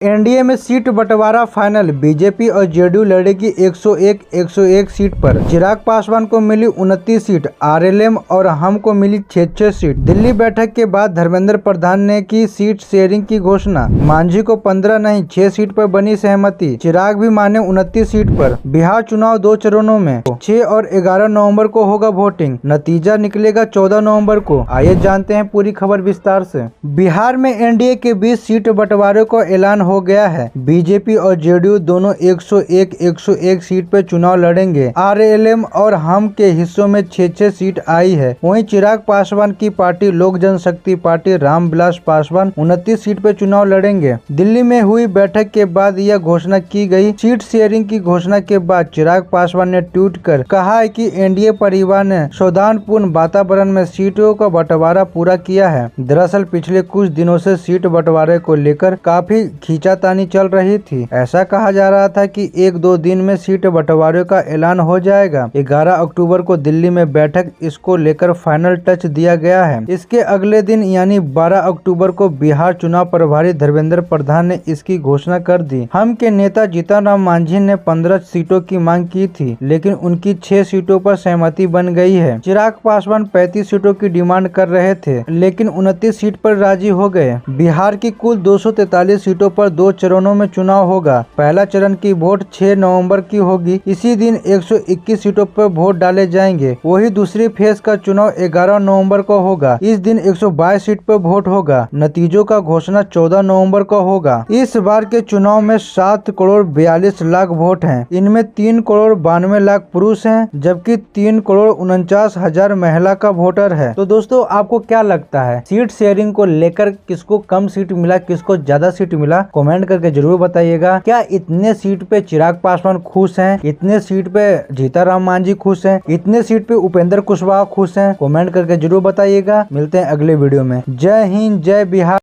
NDA में seat बंटवारा final. BJP और जेडीयू लड़ेगी 101 सीट पर। चिराग पासवान को मिली 29 सीट, आरएलएम और हम को मिली 6 सीट। दिल्ली बैठक के बाद धर्मेंद्र प्रधान ने की सीट शेयरिंग की घोषणा। मांझी को 15 नहीं 6 सीट पर बनी सहमति। चिराग भी माने 29 सीट पर। बिहार चुनाव 2 चरणों में 6 और 11 नवम्बर को होगा वोटिंग। नतीजा निकलेगा 14 नवम्बर को। आइए जानते हैं पूरी खबर विस्तार से। बिहार में एनडीए के बीच सीट बंटवारे को ऐलान हो गया है। बीजेपी और जेडीयू दोनों 101 सीट पर चुनाव लड़ेंगे। आरएलएम और हम के हिस्सों में 6 सीट आई है। वहीं चिराग पासवान की पार्टी लोक जनशक्ति पार्टी रामविलास पासवान 29 सीट पर चुनाव लड़ेंगे। दिल्ली में हुई बैठक के बाद यह घोषणा की गई। सीट शेयरिंग की घोषणा के बाद चिराग पासवान ने ट्वीट कर कहा है कि एनडीए परिवार ने सौहार्दपूर्ण वातावरण में सीटों का बंटवारा पूरा किया है। दरअसल पिछले कुछ दिनों से सीट बंटवारे को लेकर काफी खींचातानी चल रही थी। ऐसा कहा जा रहा था कि 1-2 दिन में सीट बंटवारे का ऐलान हो जाएगा। 11 अक्टूबर को दिल्ली में बैठक इसको लेकर फाइनल टच दिया गया है। इसके अगले दिन यानी 12 अक्टूबर को बिहार चुनाव प्रभारी धर्मेंद्र प्रधान ने इसकी घोषणा कर दी। हम के नेता जीतन राम मांझी ने 15 सीटों की मांग की थी, लेकिन उनकी 6 सीटों पर सहमति बन गई है। चिराग पासवान 35 सीटों की डिमांड कर रहे थे, लेकिन 29 सीट पर राजी हो गए। बिहार की कुल 243 सीटों पर 2 चरणों में चुनाव होगा। पहला चरण की वोट 6 नवंबर की होगी। इसी दिन 121 सीटों पर वोट डाले जाएंगे। वही दूसरी फेज का चुनाव 11 नवंबर को होगा। इस दिन 122 सीट पर वोट होगा। नतीजों का घोषणा 14 नवंबर को होगा। इस बार के चुनाव में 7 करोड़ 42 लाख वोट हैं। इनमें 3 करोड़ 92 लाख पुरुष हैं, जबकि 3 करोड़ 49 हजार महिला का वोटर है। तो दोस्तों, आपको क्या लगता है सीट शेयरिंग को लेकर? किसको कम सीट मिला, किसको ज्यादा सीट मिला? कमेंट करके जरूर बताइएगा। क्या इतने सीट पे चिराग पासवान खुश हैं? इतने सीट पे जीतन राम मांझी खुश हैं? इतने सीट पे उपेंद्र कुशवाहा खुश हैं? कमेंट करके जरूर बताइएगा। मिलते हैं अगले वीडियो में। जय हिंद, जय बिहार।